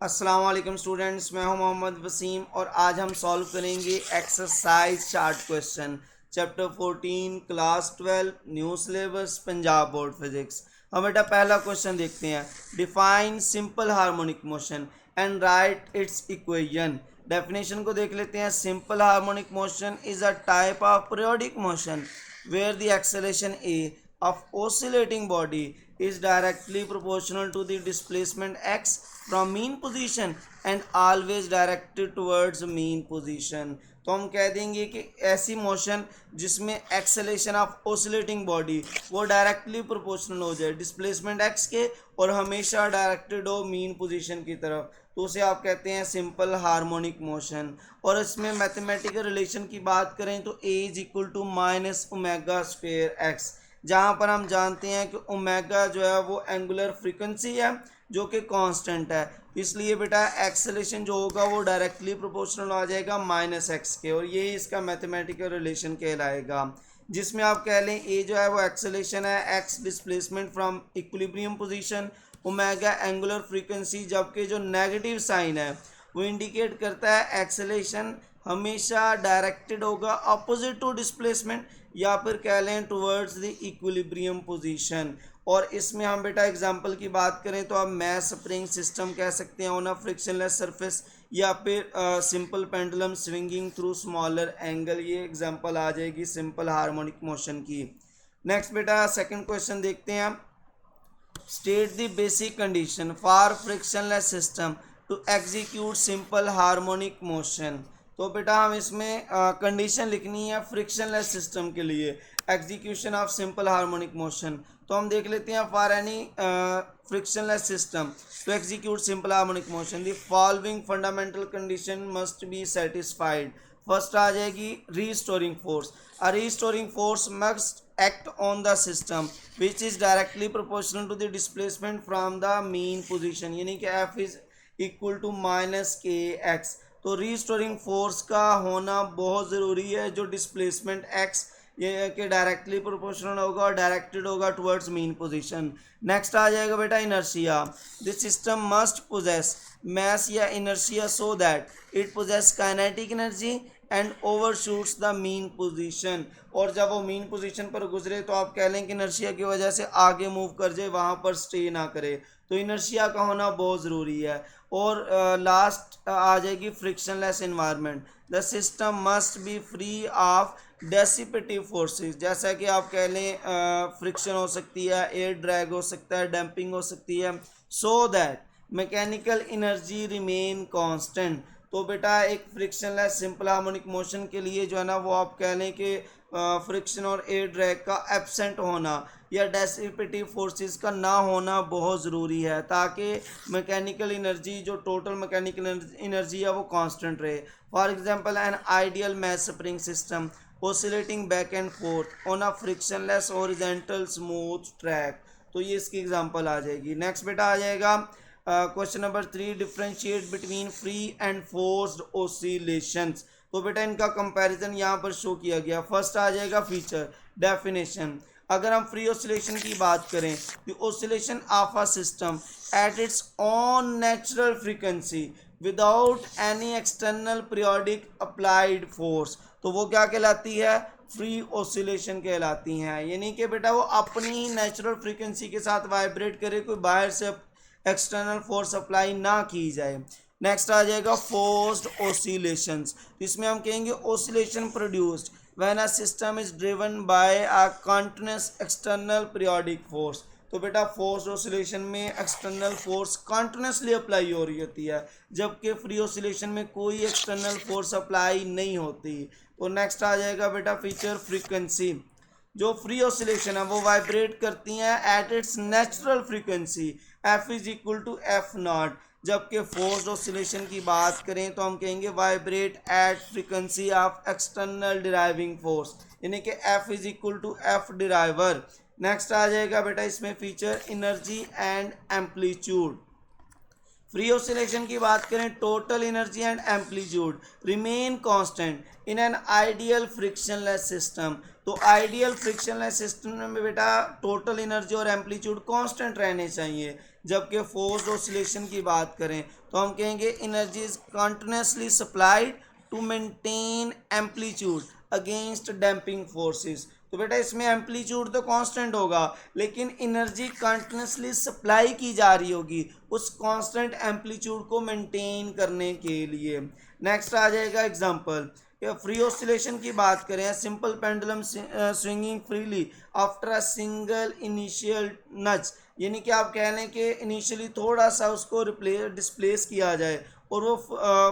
अस्सलाम वालेकुम स्टूडेंट्स, मैं हूं मोहम्मद वसीम और आज हम सॉल्व करेंगे exercise chart question chapter 14 class 12 new syllabus Punjab board physics. हम बेटा पहला क्वेश्चन देखते हैं। Define simple harmonic motion and right it's equation. Definition को देख लेते हैं। Simple harmonic motion is a type of periodic motion where the acceleration a of oscillating body is directly proportional to the displacement x from mean position and always directed towards mean position। तो हम कह देंगे कि ऐसी motion जिसमें acceleration of oscillating body वो directly proportional हो जाए डिस्प्लेसमेंट एक्स के और हमेशा डायरेक्टेड हो मीन पोजीशन की तरफ, तो उसे आप कहते हैं सिंपल हार्मोनिक मोशन। और इसमें मैथमेटिकल रिलेशन की बात करें तो A is equal to minus omega square X, जहाँ पर हम जानते हैं कि ओमेगा जो है वो एंगुलर फ्रीक्वेंसी है जो कि कांस्टेंट है, इसलिए बेटा एक्सेलेरेशन जो होगा वो डायरेक्टली प्रोपोर्शनल आ जाएगा माइनस एक्स के, और यही इसका मैथमेटिकल रिलेशन कहलाएगा। जिसमें आप कह लें ए जो है वो एक्सेलेरेशन है, x displacement from equilibrium position, omega angular frequency, जबकि जो नेगेटिव साइन है वो इंडिकेट करता है एक्सेलेरेशन हमेशा डायरेक्टेड होगा अपोजिट टू डिस्प्लेसमेंट या फिर कह लें टुवर्ड्स द इक्विलिब्रियम पोजीशन। और इसमें हम बेटा एग्जांपल की बात करें तो आप मैस स्प्रिंग सिस्टम कह सकते हैं ऑन अ फ्रिक्शनलेस सरफेस, या फिर simple pendulum swinging through smaller angle, ये एग्जांपल आ जाएगी सिंपल हार्मोनिक मोशन की। नेक्स्ट बेटा सेकंड क्वेश्चन देखते हैं हम। State the basic condition for frictionless system to execute simple harmonic motion. तो बेटा हम इसमें कंडीशन लिखनी है फ्रिक्शनलेस सिस्टम के लिए execution of simple harmonic motion. तो हम देख लेते हैं for any frictionless system to execute simple harmonic motion the following fundamental condition must be satisfied. First आ जाएगी restoring force. A restoring force must act on the system which is directly proportional to the displacement from the mean position, यानी कि F is equal to minus K X. तो restoring force का होना बहुत ज़रूरी है जो डिस्प्लेसमेंट एक्स ये कि डायरेक्टली प्रोपोर्शनल होगा और डायरेक्टेड होगा टुवर्ड्स मीन पोजीशन। नेक्स्ट आ जाएगा बेटा inertia. This system must possess mass या inertia so that it possess kinetic energy and overshoots the mean position, और जब वो मीन पोजीशन पर गुजरे तो आप कह लें कि इनर्शिया की वजह से आगे मूव कर जाए, वहाँ पर स्टे ना करे, तो इनर्शिया का होना बहुत ज़रूरी है। और लास्ट आ जाएगी frictionless environment. The system must be free of dissipative forces, जैसा कि आप कह लें फ्रिक्शन हो सकती है, एयर ड्रैग हो सकता है, डंपिंग हो सकती है, so that mechanical energy remain constant. तो बेटा एक फ्रिक्शनलेस सिंपल हार्मोनिक मोशन के लिए जो है ना वो आप कह लें कि फ्रिक्शन और एयर ड्रैग का एब्सेंट होना या डेसिपेटिव फोर्सेस का ना होना बहुत ज़रूरी है, ताकि मैकेनिकल एनर्जी जो टोटल मैकेनिकल एनर्जी है वो कांस्टेंट रहे। For example an ideal mass spring system oscillating back and forth on a frictionless horizontal smooth track, तो ये इसकी एग्जांपल आ जाएगी। नेक्स्ट बेटा आ जाएगा question number 3, differentiate between free and forced oscillations. तो बेटा इनका कंपैरिजन यहाँ पर शो किया गया। फर्स्ट आ जाएगा फीचर डेफिनेशन। अगर हम फ्री ओसिलेशन की बात करें, the oscillation of a system at its own natural frequency without any external periodic applied force, तो वो क्या कहलाती है? फ्री ओसिलेशन कहलाती हैं। यानी कि बेटा वो अपनी नेचुरल फ्रीक्वेंसी के साथ वाइब्रेट करे, कोई बाहर से एक्सटर्नल फोर्स अप्लाई ना की जाए। नेक्स्ट आ जाएगा फोर्स्ड ओसिलेशंस। इसमें हम कहेंगे oscillation produced when a system is driven by a continuous external periodic force. तो बेटा फोर्स ओसिलेशन में एक्सटर्नल फोर्स कंटिन्यूसली अप्लाई हो रही होती है, जबकि फ्री ओसिलेशन में कोई एक्सटर्नल फोर्स अप्लाई नहीं होती। तो नेक्स्ट आ जाएगा बेटा फीचर फ्रीक्वेंसी। जो फ्री ऑसिलेशन है वो वाइब्रेट करती हैं at its natural frequency F is equal to F naught, जबकि फोर्स्ड ऑसिलेशन की बात करें तो हम कहेंगे vibrate at frequency of external driving force, यानी कि F is equal to F driver. Next आ जाएगा बेटा इसमें feature energy and amplitude. Free oscillation की बात करें total energy and amplitude remain constant in an ideal frictionless system. तो आइडियल फ्रिक्शनलेस सिस्टम में बेटा टोटल एनर्जी और एम्पलीट्यूड कांस्टेंट रहने चाहिए, जबकि फोर्स्ड ऑसिलेशन की बात करें तो हम कहेंगे energy is continuously supplied to maintain amplitude against damping forces. तो बेटा इसमें एम्पलीट्यूड तो कांस्टेंट होगा लेकिन एनर्जी कंटिन्यूसली सप्लाई की जा रही होगी उस कांस्टेंट एम्पलीट्यूड को मेंटेन करने के लिए। नेक्स्ट आ जाएगा एग्जांपल, फ्री ऑसिलेशन की बात करें, simple pendulum swinging freely after a single initial nudge, यानी कि आप कह लें कि इनिशियली थोड़ा सा उसको डिस्प्लेस किया जाए और वो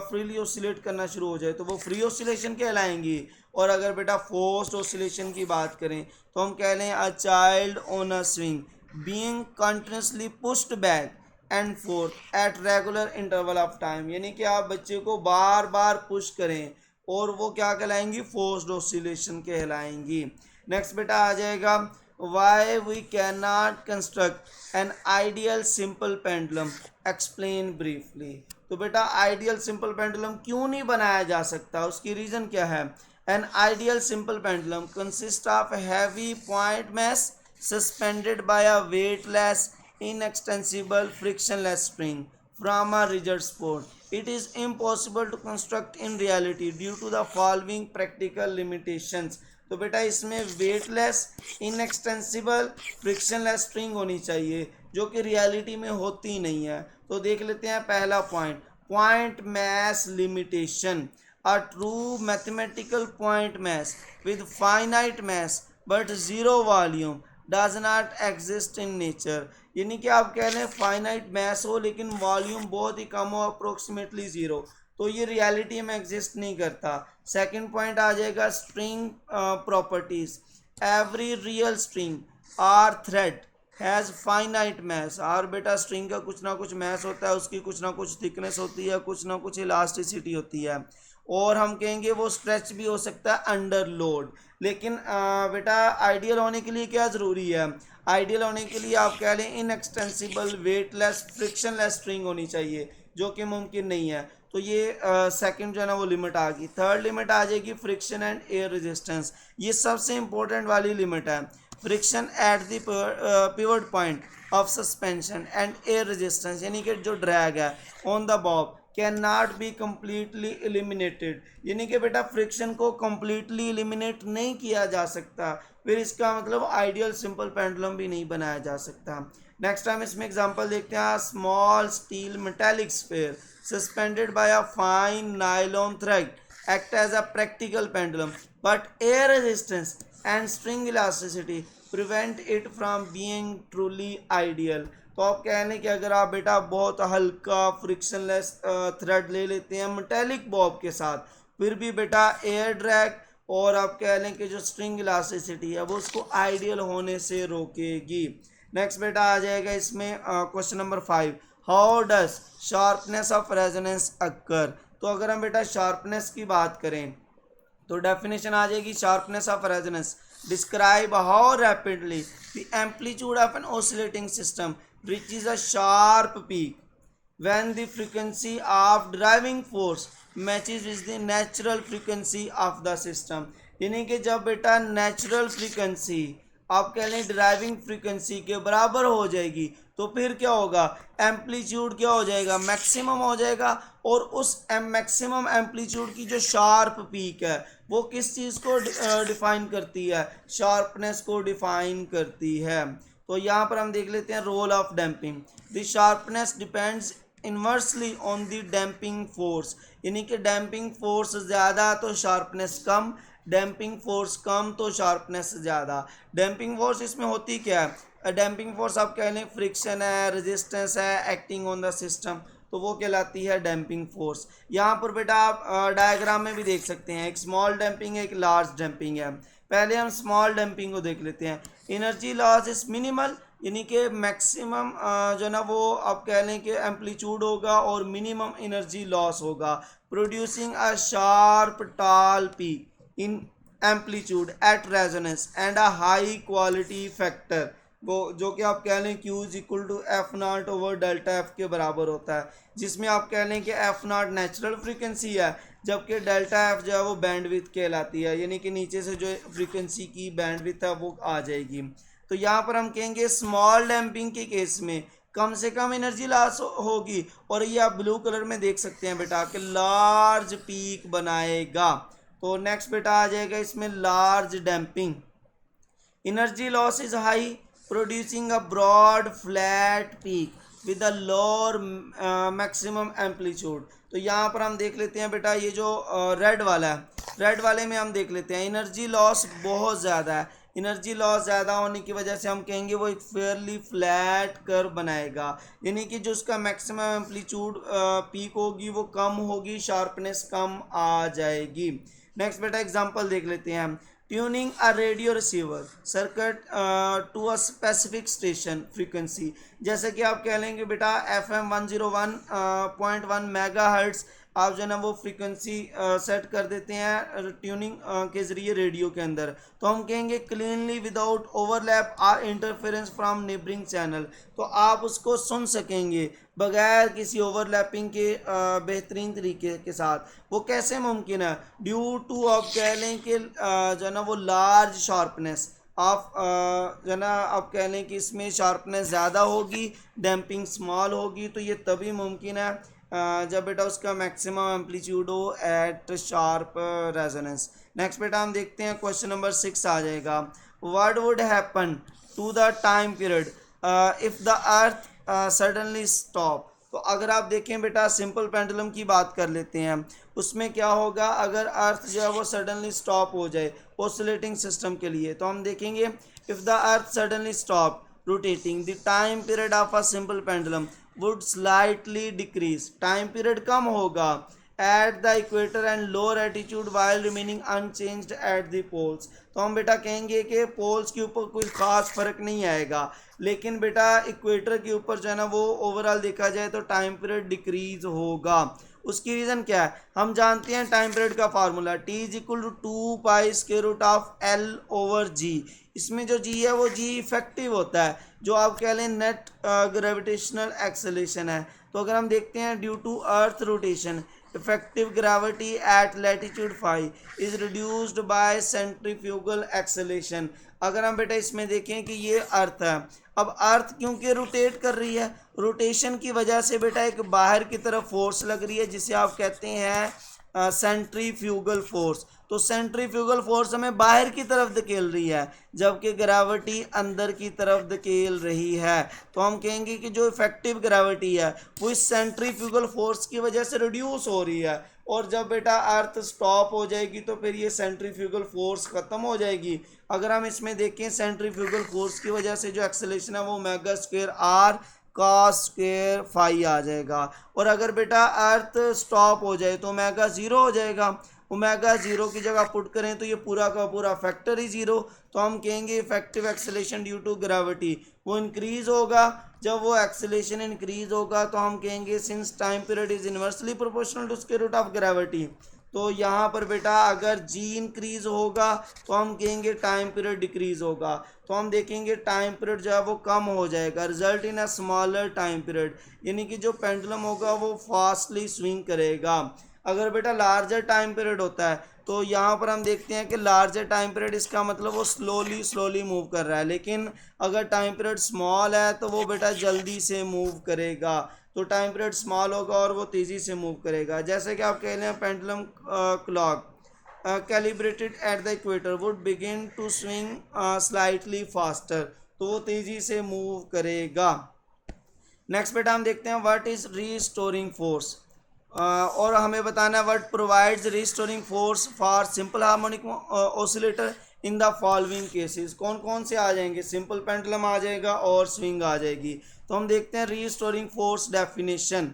फ्रीली ऑसिलेट करना शुरू हो जाए तो वो फ्री ऑसिलेशन कहलाएंगी। और अगर बेटा फोर्स्ड ऑसिलेशन की बात करें तो हम कह लें a child on a swing being continuously pushed back and fourth at regular interval of time, यानी कि आप बच्चे को बार बार पुश करें और वो क्या कहलाएंगी, फोर्स्ड ऑसिलेशन कहलाएंगी। नेक्स्ट बेटा आ जाएगा why we can not construct an ideal simple pendulum, explain briefly. तो बेटा आइडियल सिंपल पेंडुलम क्यों नहीं बनाया जा सकता, उसकी रीज़न क्या है। N ideal simple pendulum consist of heavy point mass suspended by a weightless inextensible frictionless spring from a rigid spot. It is impossible to construct in reality due to the following practical limitations. तो बेटा इसमें weightless inextensible frictionless spring होनी चाहिए जो कि reality में होती नहीं है। तो देख लेते हैं पहला point, point mass limitation. A true mathematical point mass with finite mass but zero volume does not exist in nature, यानी कि आप कह लें फाइनाइट मैस हो लेकिन वॉल्यूम बहुत ही कम हो, अप्रोक्सीमेटली ज़ीरो, तो ये रियलिटी में एग्जिस्ट नहीं करता। सेकंड पॉइंट आ जाएगा string properties, every real string or thread has finite mass. और बेटा स्ट्रिंग का कुछ ना कुछ मैस होता है, उसकी कुछ ना कुछ थिकनेस होती है, कुछ ना कुछ इलास्टिसिटी होती है, और हम कहेंगे वो स्ट्रेच भी हो सकता है अंडर लोड। लेकिन बेटा आइडियल होने के लिए क्या ज़रूरी है, आइडियल होने के लिए आप कह लें इनएक्सटेंसिबल वेटलेस फ्रिक्शनलेस स्ट्रिंग होनी चाहिए जो कि मुमकिन नहीं है। तो ये सेकंड जो है ना वो लिमिट आ गई। थर्ड लिमिट आ जाएगी फ्रिक्शन एंड एयर रेजिस्टेंस, ये सबसे इंपॉर्टेंट वाली लिमिट है। Friction at the pivot point of suspension and air resistance, यानी कि जो ड्रैग है on the Bob can not be completely eliminated, यानी कि बेटा फ्रिक्शन को कम्प्लीटली एलिमिनेट नहीं किया जा सकता, फिर इसका मतलब आइडियल सिंपल पेंडुलम भी नहीं बनाया जा सकता। नेक्स्ट हम इसमें एग्जांपल देखते हैं, small steel metallic sphere suspended by a fine nylon thread act as a practical pendulum but air resistance and string elasticity prevent it from being truly ideal. तो आप कह लें कि अगर आप बेटा बहुत हल्का फ्रिक्शनलेस थ्रेड ले लेते हैं मेटेलिक बॉब के साथ, फिर भी बेटा एयर ड्रैग और आप कह लें कि जो स्ट्रिंग इलास्टिसिटी है वो उसको आइडियल होने से रोकेगी। नेक्स्ट बेटा आ जाएगा इसमें question number 5, how does sharpness of resonance occur. तो अगर हम बेटा शार्पनेस की बात करें तो डेफिनेशन आ जाएगी, sharpness of resonance describe how rapidly the amplitude of an oscillating system reaches a sharp peak when the frequency of driving force matches with the natural frequency of the system, यानी कि जब बेटा natural frequency आप कह लें driving frequency के बराबर हो जाएगी तो फिर क्या होगा, एम्पलीट्यूड क्या हो जाएगा, मैक्सिमम हो जाएगा। और उस मैक्सिमम एम्पलीट्यूड की जो शार्प पीक है वो किस चीज़ को डिफाइन करती है, शार्पनेस को डिफाइन करती है। तो यहाँ पर हम देख लेते हैं role of damping, the sharpness depends inversely on the damping force, यानी कि डैम्पिंग फोर्स ज़्यादा तो शार्पनेस कम, डैम्पिंग फोर्स कम तो शार्पनेस ज़्यादा। डैम्पिंग फोर्स इसमें होती क्या है, डैम्पिंग फोर्स आप कह लें फ्रिक्शन है, रेजिस्टेंस है एक्टिंग ऑन द सिस्टम, तो वो कहलाती है डैम्पिंग फोर्स। यहाँ पर बेटा आप डायग्राम में भी देख सकते हैं, एक स्मॉल डैम्पिंग है, एक लार्ज डैम्पिंग है। पहले हम स्मॉल डैम्पिंग को देख लेते हैं। एनर्जी लॉस इज मिनिमल, यानी कि मैक्सिमम जो ना वो आप कह लें कि एम्पलीट्यूड होगा और मिनिमम एनर्जी लॉस होगा, producing a sharp tall peak in amplitude at resonance and a high quality factor, वो जो कि आप कह लें Q is equal to F naught over delta F के बराबर होता है, जिसमें आप कह लें कि एफ नॉट नेचुरल फ्रीक्वेंसी है जबकि डेल्टा एफ जो है वो बैंडविड्थ कहलाती है, यानी कि नीचे से जो फ्रीक्वेंसी की बैंडविड्थ है वो आ जाएगी। तो यहाँ पर हम कहेंगे स्मॉल डैम्पिंग के केस में कम से कम एनर्जी लॉस होगी। और ये आप ब्लू कलर में देख सकते हैं बेटा कि लार्ज पीक बनाएगा। तो नेक्स्ट बेटा आ जाएगा इसमें large damping. Energy loss is high, producing a broad flat peak with a lower maximum amplitude। तो यहाँ पर हम देख लेते हैं बेटा ये जो रेड वाला है, रेड वाले में हम देख लेते हैं एनर्जी लॉस बहुत ज़्यादा है। एनर्जी लॉस ज़्यादा होने की वजह से हम कहेंगे वो एक फेयरली फ्लैट कर्व बनाएगा, यानी कि जो उसका मैक्सिमम एम्पलीट्यूड पीक होगी वो कम होगी, शार्पनेस कम आ जाएगी। नेक्स्ट बेटा एग्जांपल देख लेते हैं हम। Tuning a radio receiver circuit to a specific station frequency. जैसे कि आप कह लेंगे बेटा FM 101.1 मेगाहर्ट्ज़ आप जो है ना वो फ्रीक्वेंसी सेट कर देते हैं ट्यूनिंग के ज़रिए रेडियो के अंदर, तो हम कहेंगे cleanly without overlap or interference from neighbouring channel. तो आप उसको सुन सकेंगे बगैर किसी ओवरलैपिंग के बेहतरीन तरीके के साथ। वो कैसे मुमकिन है? ड्यू टू आप कह लें कि जो है ना वो लार्ज शार्पनेस, आप जो है ना आप कह लें कि इसमें शार्पनेस ज़्यादा होगी, डैम्पिंग स्मॉल होगी। तो ये तभी मुमकिन है जब बेटा उसका मैक्सिमम एम्पलीट्यूड हो एट शार्प रेजोनेंस। नेक्स्ट बेटा हम देखते हैं क्वेश्चन नंबर 6 आ जाएगा। What would happen to the time period if the earth suddenly stop. तो अगर आप देखें बेटा सिंपल पेंडुलम की बात कर लेते हैं, उसमें क्या होगा अगर अर्थ जो है वो सडनली स्टॉप हो जाए ऑसिलेटिंग सिस्टम के लिए। तो हम देखेंगे if the earth suddenly stop rotating the time period of a simple pendulum would slightly decrease. Time period कम होगा at the equator and lower attitude while remaining unchanged at the poles. तो हम बेटा कहेंगे कि पोल्स के ऊपर कोई ख़ास फ़र्क नहीं आएगा, लेकिन बेटा इक्वेटर के ऊपर जो है ना वो ओवरऑल देखा जाए तो टाइम पीरियड डिक्रीज होगा। उसकी रीज़न क्या है? हम जानते हैं टाइम पीरियड का formula T is equal to 2 पाई√ऑफ L/G। इसमें जो G है वो G इफेक्टिव होता है, जो आप कह लें नेट ग्रेविटेशनल एक्सेलेरेशन है। तो अगर हम देखते हैं due to earth rotation effective gravity at latitude phi is reduced by centrifugal acceleration. अगर हम बेटा इसमें देखें कि ये अर्थ है, अब अर्थ क्योंकि रोटेट कर रही है, रोटेशन की वजह से बेटा एक बाहर की तरफ फोर्स लग रही है जिसे आप कहते हैं सेंट्रीफ्यूगल फोर्स। तो सेंट्रीफ्यूगल फोर्स हमें बाहर की तरफ धकेल रही है जबकि ग्रेविटी अंदर की तरफ धकेल रही है। तो हम कहेंगे कि जो इफेक्टिव ग्रेविटी है वो इस सेंट्रीफ्यूगल फोर्स की वजह से रिड्यूस हो रही है, और जब बेटा अर्थ स्टॉप हो जाएगी तो फिर ये सेंट्रीफ्यूगल फोर्स ख़त्म हो जाएगी। अगर हम इसमें देखें सेंट्रीफ्यूगल फोर्स की वजह से जो एक्सेलेरेशन है वो omega square R cos square phi आ जाएगा। और अगर बेटा अर्थ स्टॉप हो जाए तो ओमेगा ज़ीरो हो जाएगा। ओमेगा ज़ीरो की जगह पुट करें तो ये पूरा का पूरा फैक्टर ही ज़ीरो। तो हम कहेंगे effective acceleration due to gravity वो इंक्रीज़ होगा। जब वो एक्सेलेरेशन इंक्रीज़ होगा तो हम कहेंगे since time period is inversely proportional to square root of gravity. तो यहाँ पर बेटा अगर G इंक्रीज़ होगा तो हम कहेंगे टाइम पीरियड डिक्रीज़ होगा। तो हम देखेंगे टाइम पीरियड जो है वो कम हो जाएगा, result in a smaller time period, यानी कि जो पेंडुलम होगा वो फास्टली स्विंग करेगा। अगर बेटा लार्जर टाइम पीरियड होता है तो यहाँ पर हम देखते हैं कि लार्जर टाइम पीरियड इसका मतलब वो स्लोली मूव कर रहा है, लेकिन अगर टाइम पीरियड स्मॉल है तो वो बेटा जल्दी से मूव करेगा। तो टाइम पीरियड स्मॉल होगा और वो तेज़ी से मूव करेगा। जैसे कि आप कह लें pendulum clock calibrated at the equator would begin to swing slightly faster, तो वो तेज़ी से मूव करेगा। नेक्स्ट बेटा हम देखते हैं व्हाट इज़ रीस्टोरिंग फोर्स, और हमें बताना है what provides restoring force for simple harmonic oscillator in the following cases. कौन कौन से आ जाएंगे? सिंपल पेंडुलम आ जाएगा और स्विंग आ जाएगी। तो हम देखते हैं restoring force definition.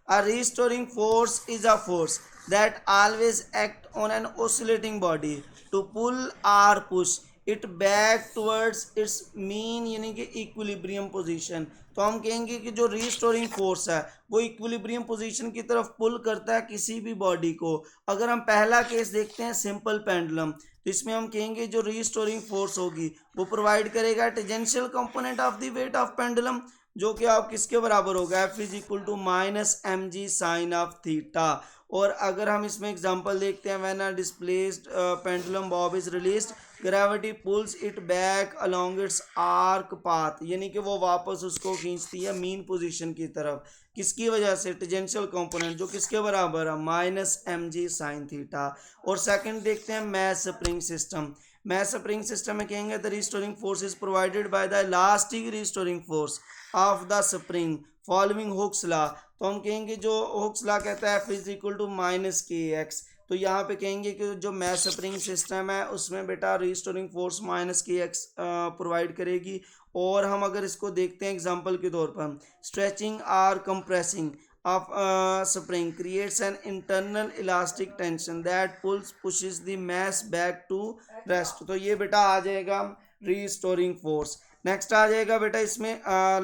A restoring force is a force that always act on an oscillating body to pull or push it back towards its mean यानी कि इक्विलिब्रियम पोजीशन। तो हम कहेंगे कि जो रीस्टोरिंग फोर्स है वो इक्विलिब्रियम पोजीशन की तरफ पुल करता है किसी भी बॉडी को। अगर हम पहला केस देखते हैं सिंपल पेंडुलम, तो इसमें हम कहेंगे जो रीस्टोरिंग फोर्स होगी वो प्रोवाइड करेगा tangential component of the weight of pendulum, जो कि आप किसके बराबर होगा? F is equal to -mg sine of theta. और अगर हम इसमें एग्जांपल देखते हैं when a displaced pendulum bob is released gravity pulls it back along its arc path, यानी कि वो वापस उसको खींचती है मीन पोजीशन की तरफ। किसकी वजह से? टेंजेंशियल कंपोनेंट, जो किसके बराबर है? Minus M G sine theta. और सेकंड देखते हैं mass spring system. Mass spring system में कहेंगे the restoring force is provided by the elastic restoring force of the spring following Hooke's law. तो हम कहेंगे जो हुक्स लॉ कहता है F is equal to minus K X, तो यहाँ पे कहेंगे कि जो मैस स्प्रिंग सिस्टम है उसमें बेटा restoring force minus K x provide करेगी। और हम अगर इसको देखते हैं एग्जांपल के तौर पर, stretching or compressing of spring creates an internal elastic tension that pushes the mass back to rest। तो ये बेटा आ जाएगा restoring force। नेक्स्ट आ जाएगा बेटा इसमें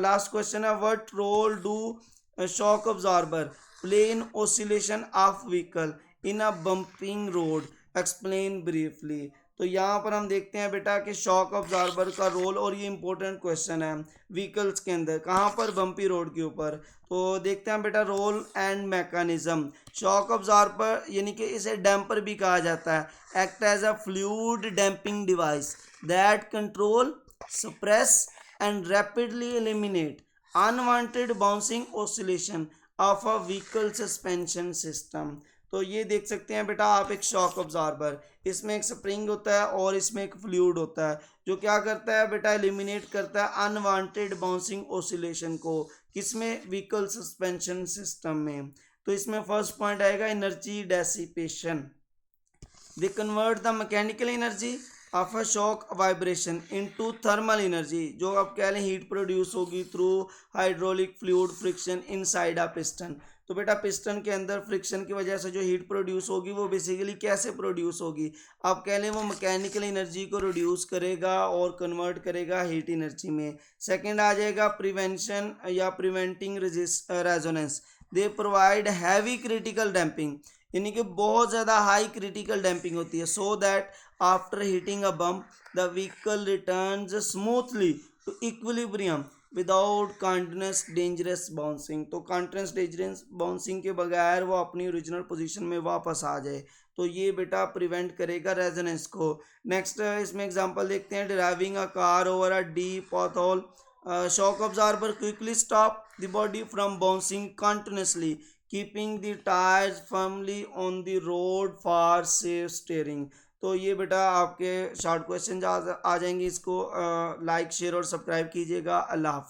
लास्ट क्वेश्चन है, what role do shock absorber play in oscillation of vehicle in a bumping road, explain briefly. तो यहाँ पर हम देखते हैं बेटा कि शॉक अब्जॉर्बर का रोल, और ये इंपॉर्टेंट क्वेश्चन है व्हीकल्स के अंदर, कहाँ पर? बम्पी रोड के ऊपर। तो देखते हैं बेटा role and mechanism. Shock absorber यानी कि इसे डैम्पर भी कहा जाता है, act as a fluid damping device that control suppress and rapidly eliminate unwanted bouncing oscillation of a vehicle suspension system। तो ये देख सकते हैं बेटा आप एक शॉक ऑब्जॉर्बर, इसमें एक स्प्रिंग होता है और इसमें एक फ्लूइड होता है जो क्या करता है बेटा? एलिमिनेट करता है अनवांटेड बाउंसिंग ऑसिलेशन को, किसमें? व्हीकल सस्पेंशन सिस्टम में। तो इसमें फर्स्ट पॉइंट आएगा energy dissipation. They convert the mechanical energy of a shock vibration into thermal energy, जो आप कह लें हीट प्रोड्यूस होगी through hydraulic fluid friction inside a piston. तो बेटा पिस्टन के अंदर फ्रिक्शन की वजह से जो हीट प्रोड्यूस होगी वो बेसिकली कैसे प्रोड्यूस होगी? आप कह लें वो मैकेनिकल एनर्जी को रिड्यूस करेगा और कन्वर्ट करेगा हीट एनर्जी में। सेकंड आ जाएगा प्रिवेंशन या preventing resonance. They provide heavy critical damping, यानी कि बहुत ज़्यादा हाई क्रिटिकल डैम्पिंग होती है, so that after hitting a bump the vehicle returns smoothly to equilibrium without continuous dangerous bouncing. तो कॉन्टिन्यूस डेंजरस बाउंसिंग के बगैर वो अपनी ओरिजिनल पोजीशन में वापस आ जाए, तो ये बेटा प्रिवेंट करेगा रेजोनेंस को। नेक्स्ट इसमें एग्जांपल देखते हैं, driving a car over a deep pothole, shock absorber quickly stop the body from bouncing continuously keeping the tyres firmly on the road for safe steering. तो ये बेटा आपके शॉर्ट क्वेश्चन आ जाएंगे, इसको लाइक शेयर और subscribe कीजिएगा। अल्लाह हाफ़िज़।